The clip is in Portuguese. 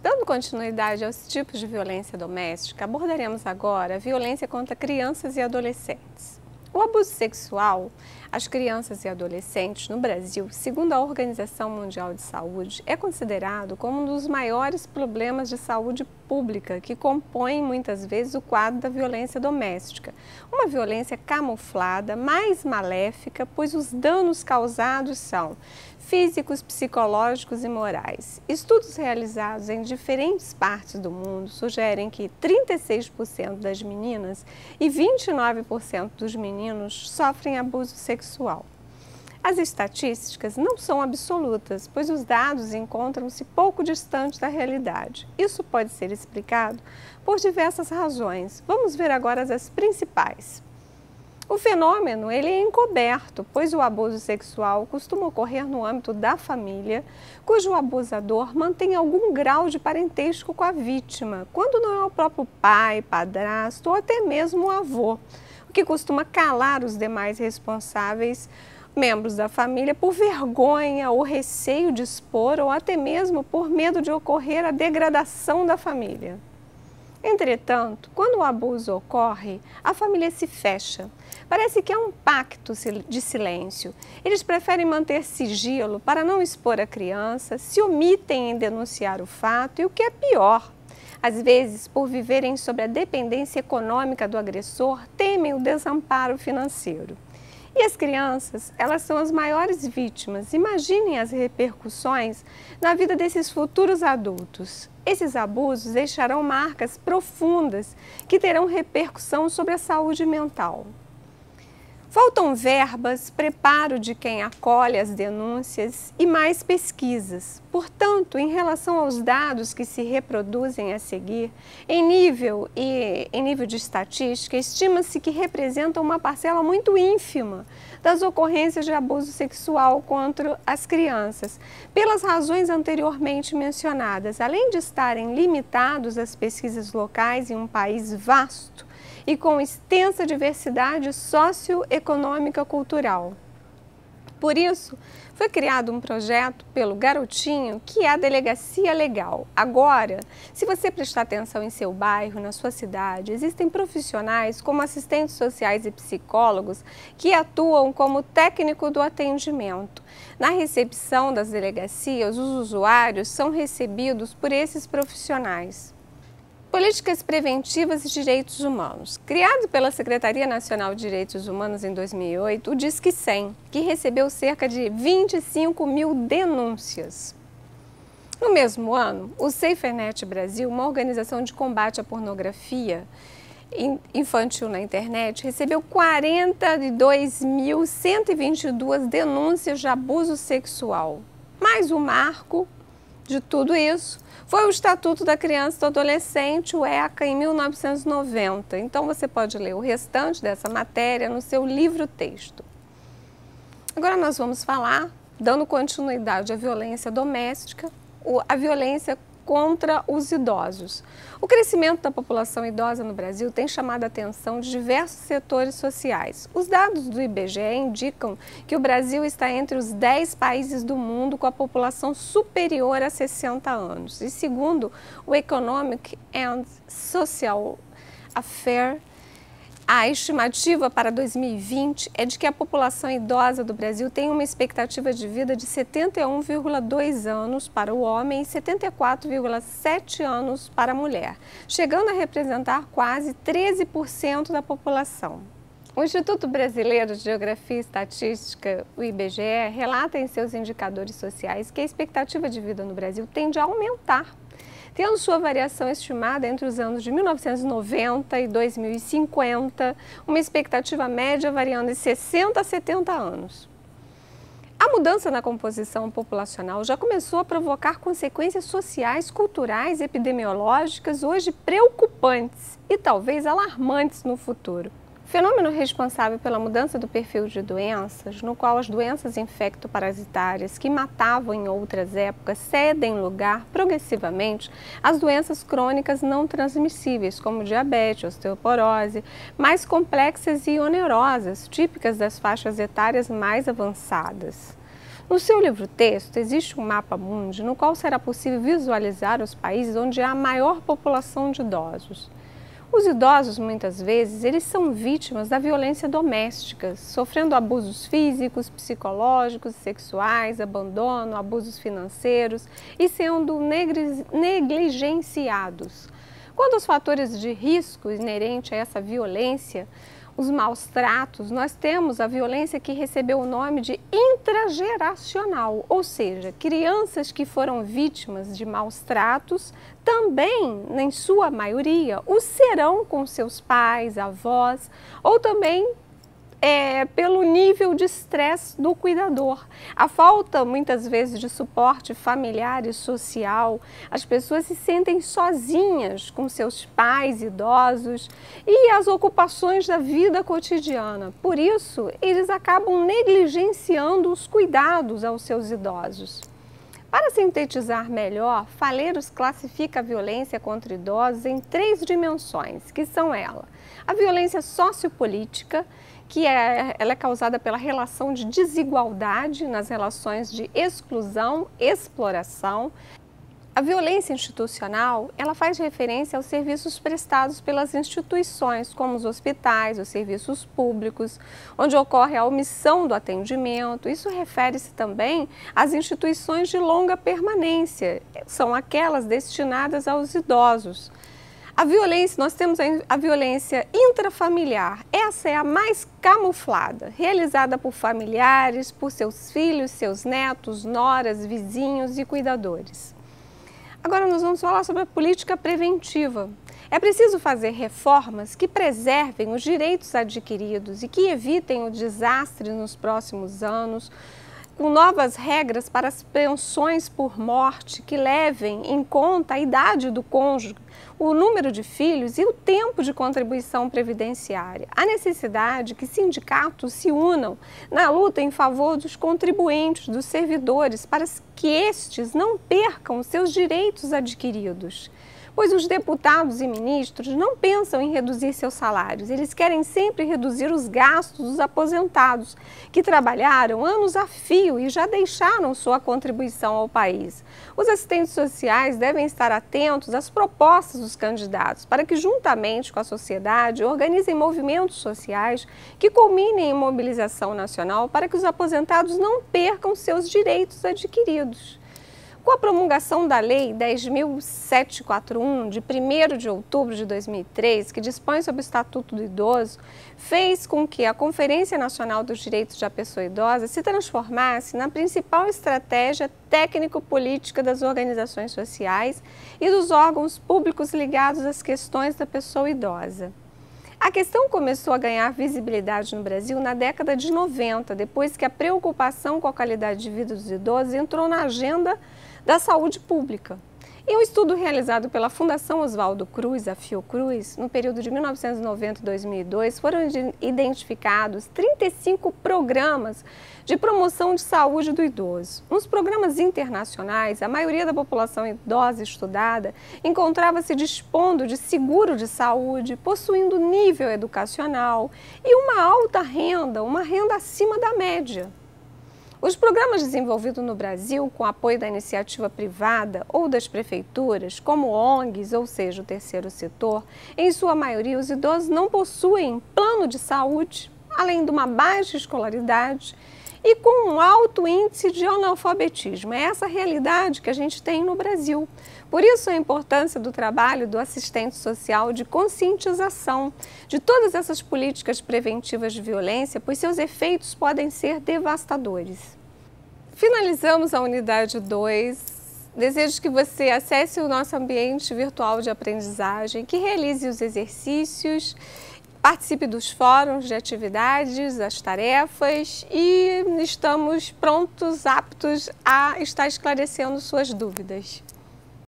Dando continuidade aos tipos de violência doméstica, abordaremos agora a violência contra crianças e adolescentes. O abuso sexual às crianças e adolescentes no Brasil, segundo a Organização Mundial de Saúde, é considerado como um dos maiores problemas de saúde pública que compõem muitas vezes o quadro da violência doméstica. Uma violência camuflada, mais maléfica, pois os danos causados são físicos, psicológicos e morais. Estudos realizados em diferentes partes do mundo sugerem que 36% das meninas e 29% dos meninos sofrem abuso sexual. As estatísticas não são absolutas, pois os dados encontram-se pouco distantes da realidade. Isso pode ser explicado por diversas razões. Vamos ver agora as principais. O fenômeno ele é encoberto, pois o abuso sexual costuma ocorrer no âmbito da família, cujo abusador mantém algum grau de parentesco com a vítima, quando não é o próprio pai, padrasto ou até mesmo o avô, o que costuma calar os demais responsáveis, membros da família, por vergonha ou receio de expor ou até mesmo por medo de ocorrer a degradação da família. Entretanto, quando o abuso ocorre, a família se fecha. Parece que há um pacto de silêncio. Eles preferem manter sigilo para não expor a criança, se omitem em denunciar o fato e o que é pior, às vezes, por viverem sob a dependência econômica do agressor, temem o desamparo financeiro. E as crianças, elas são as maiores vítimas. Imaginem as repercussões na vida desses futuros adultos. Esses abusos deixarão marcas profundas que terão repercussão sobre a saúde mental. Faltam verbas, preparo de quem acolhe as denúncias e mais pesquisas. Portanto, em relação aos dados que se reproduzem a seguir, em nível de estatística, estima-se que representam uma parcela muito ínfima das ocorrências de abuso sexual contra as crianças, pelas razões anteriormente mencionadas, além de estarem limitados às pesquisas locais em um país vasto e com extensa diversidade socioeconômica cultural. Por isso, foi criado um projeto pelo Garotinho, que é a Delegacia Legal. Agora, se você prestar atenção em seu bairro, na sua cidade, existem profissionais como assistentes sociais e psicólogos que atuam como técnico do atendimento. Na recepção das delegacias, os usuários são recebidos por esses profissionais. Políticas preventivas e direitos humanos. Criado pela Secretaria Nacional de Direitos Humanos em 2008, o Disque 100, que recebeu cerca de 25 mil denúncias. No mesmo ano, o SaferNet Brasil, uma organização de combate à pornografia infantil na internet, recebeu 42.122 denúncias de abuso sexual. Mas o marco de tudo isso foi o Estatuto da Criança e do Adolescente, o ECA, em 1990. Então, você pode ler o restante dessa matéria no seu livro-texto. Agora nós vamos falar, dando continuidade à violência doméstica, a violência contra os idosos. O crescimento da população idosa no Brasil tem chamado a atenção de diversos setores sociais. Os dados do IBGE indicam que o Brasil está entre os 10 países do mundo com a população superior a 60 anos. E segundo o Economic and Social Affairs, a estimativa para 2020 é de que a população idosa do Brasil tem uma expectativa de vida de 71,2 anos para o homem e 74,7 anos para a mulher, chegando a representar quase 13% da população. O Instituto Brasileiro de Geografia e Estatística, o IBGE, relata em seus indicadores sociais que a expectativa de vida no Brasil tende a aumentar, tendo sua variação estimada entre os anos de 1990 e 2050, uma expectativa média variando de 60 a 70 anos. A mudança na composição populacional já começou a provocar consequências sociais, culturais e epidemiológicas hoje preocupantes e talvez alarmantes no futuro. Fenômeno responsável pela mudança do perfil de doenças, no qual as doenças infectoparasitárias que matavam em outras épocas cedem lugar progressivamente às doenças crônicas não transmissíveis, como diabetes, osteoporose, mais complexas e onerosas, típicas das faixas etárias mais avançadas. No seu livro-texto, existe um mapa mundi no qual será possível visualizar os países onde há a maior população de idosos. Os idosos, muitas vezes, eles são vítimas da violência doméstica, sofrendo abusos físicos, psicológicos, sexuais, abandono, abusos financeiros e sendo negligenciados. Quanto aos fatores de risco inerente a essa violência, os maus tratos, nós temos a violência que recebeu o nome de intrageracional, ou seja, crianças que foram vítimas de maus tratos também, em sua maioria, o serão com seus pais, avós, ou também pelo nível de estresse do cuidador. A falta, muitas vezes, de suporte familiar e social, as pessoas se sentem sozinhas com seus pais idosos e as ocupações da vida cotidiana. Por isso, eles acabam negligenciando os cuidados aos seus idosos. Para sintetizar melhor, Faleiros classifica a violência contra idosos em 3 dimensões, que são a violência sociopolítica, que ela é causada pela relação de desigualdade nas relações de exclusão, exploração. A violência institucional, ela faz referência aos serviços prestados pelas instituições, como os hospitais, os serviços públicos, onde ocorre a omissão do atendimento. Isso refere-se também às instituições de longa permanência, são aquelas destinadas aos idosos. A violência, nós temos a violência intrafamiliar, essa é a mais camuflada, realizada por familiares, por seus filhos, seus netos, noras, vizinhos e cuidadores. Agora nós vamos falar sobre a política preventiva. É preciso fazer reformas que preservem os direitos adquiridos e que evitem o desastre nos próximos anos, com novas regras para as pensões por morte que levem em conta a idade do cônjuge, o número de filhos e o tempo de contribuição previdenciária. A necessidade que sindicatos se unam na luta em favor dos contribuintes, dos servidores, para que estes não percam seus direitos adquiridos. Pois os deputados e ministros não pensam em reduzir seus salários, eles querem sempre reduzir os gastos dos aposentados, que trabalharam anos a fio e já deixaram sua contribuição ao país. Os assistentes sociais devem estar atentos às propostas dos candidatos, para que, juntamente com a sociedade, organizem movimentos sociais que culminem em mobilização nacional para que os aposentados não percam seus direitos adquiridos. Com a promulgação da Lei 10.741, de 1º de outubro de 2003, que dispõe sobre o Estatuto do Idoso, fez com que a Conferência Nacional dos Direitos da Pessoa Idosa se transformasse na principal estratégia técnico-política das organizações sociais e dos órgãos públicos ligados às questões da pessoa idosa. A questão começou a ganhar visibilidade no Brasil na década de 90, depois que a preocupação com a qualidade de vida dos idosos entrou na agenda da saúde pública. Em um estudo realizado pela Fundação Oswaldo Cruz, a Fiocruz, no período de 1990 e 2002, foram identificados 35 programas de promoção de saúde do idoso. Nos programas internacionais, a maioria da população idosa estudada encontrava-se dispondo de seguro de saúde, possuindo nível educacional e uma alta renda, uma renda acima da média. Os programas desenvolvidos no Brasil com apoio da iniciativa privada ou das prefeituras, como ONGs, ou seja, o terceiro setor, em sua maioria os idosos não possuem plano de saúde, além de uma baixa escolaridade e com um alto índice de analfabetismo. É essa a realidade que a gente tem no Brasil. Por isso a importância do trabalho do assistente social de conscientização de todas essas políticas preventivas de violência, pois seus efeitos podem ser devastadores. Finalizamos a unidade 2. Desejo que você acesse o nosso ambiente virtual de aprendizagem, que realize os exercícios, participe dos fóruns de atividades, das tarefas e estamos prontos, aptos a estar esclarecendo suas dúvidas.